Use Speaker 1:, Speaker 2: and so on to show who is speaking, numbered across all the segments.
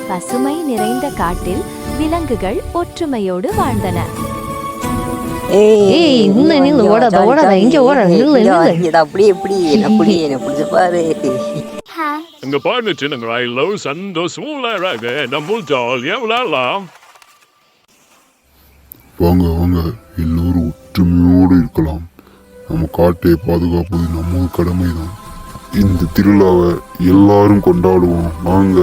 Speaker 1: பசுமை நிறைந்த காட்டில் விலங்குகள் ஒற்றுமையோடு வாழ்ந்தன.
Speaker 2: அங்க பாருங்க சின்னங்களா, எல்லோரும் சந்தோஷமும் நம்ம ஜாலியா விளையாடலாம்.
Speaker 3: வாங்க வாங்க, எல்லோரும் ஒற்றுமையோடு இருக்கலாம். நம்ம காட்டை பாதுகாப்பது நம்ம கடமைதான். இந்த திருவிழாவை எல்லாரும் கொண்டாடுவோம். வாங்க.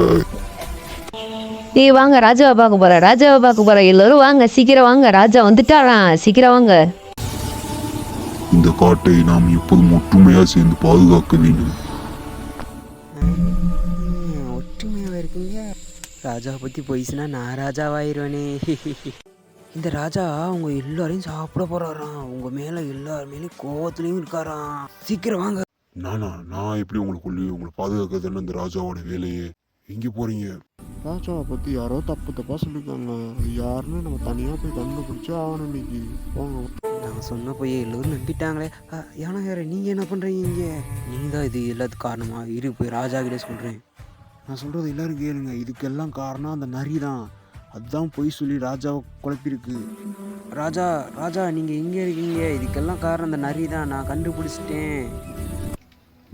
Speaker 4: வாங்க, ராஜாவை பார்க்க போற எல்லாரும் வாங்க, சீக்கிரம் வாங்க, ராஜா வந்துட்டாராம், சீக்கிரம் வாங்க.
Speaker 3: இந்த காட்டை நாம் எப்போதும் ஒற்றுமையா சேர்ந்து பாதுகாக்க வேண்டும்.
Speaker 5: ஒற்றுமையா இருக்கீங்க. ராஜாவை பத்தி போயிடுச்சுன்னா நான் ராஜாவாயிருவேனே. இந்த ராஜா அவங்க எல்லாரையும் சாப்பிட போறாராம். உங்க மேல எல்லார் மேலேயும் கோவத்துலயும் இருக்காராம். சீக்கிரம் வாங்க.
Speaker 3: நான் எப்படி உங்களை பாதுகாக்கிறதுன்னு இந்த ராஜாவோட வேலையே. எங்கே போறீங்க?
Speaker 6: ராஜாவை பற்றி யாரோ தப்பாக சொல்லியிருக்காங்க. யாருன்னு நம்ம தனியாக போய் கண்டுபிடிச்சி ஆகணும் இன்னைக்கு. போங்க.
Speaker 5: நான் சொன்ன போய் எல்லோரும் நம்பிட்டாங்களே. ஏன்னா யார நீங்கள் என்ன பண்ணுறீங்க இங்கே? நீங்கள் தான் இது எல்லாத்துக்கும் காரணமா? இரு போய் ராஜா கிட்டே சொல்கிறேன்.
Speaker 6: நான் சொல்கிறது எல்லோரும் கேளுங்க. இதுக்கெல்லாம் காரணம் அந்த நரி தான். அதுதான் போய் சொல்லி ராஜாவை குழப்பிருக்கு.
Speaker 5: ராஜா நீங்கள் எங்கே இருக்கீங்க? இதுக்கெல்லாம் காரணம் அந்த நரி தான். நான் கண்டுபிடிச்சிட்டேன்.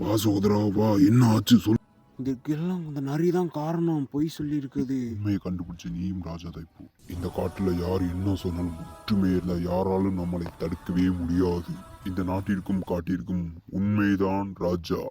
Speaker 3: வா சோதரா வா, என்ன ஆச்சு சொல்.
Speaker 6: இதுக்கெல்லாம் அந்த நரி தான் காரணம், பொய் சொல்லி இருக்குது.
Speaker 3: உண்மையை கண்டுபிடிச்ச நீயும் ராஜா தான். இப்போ இந்த காட்டுல யார் என்ன சொன்னாலும் ஒற்றுமை இல்லை, யாராலும் நம்மளை தடுக்கவே முடியாது. இந்த நாட்டிற்கும் காட்டிற்கும் உண்மைதான் ராஜா.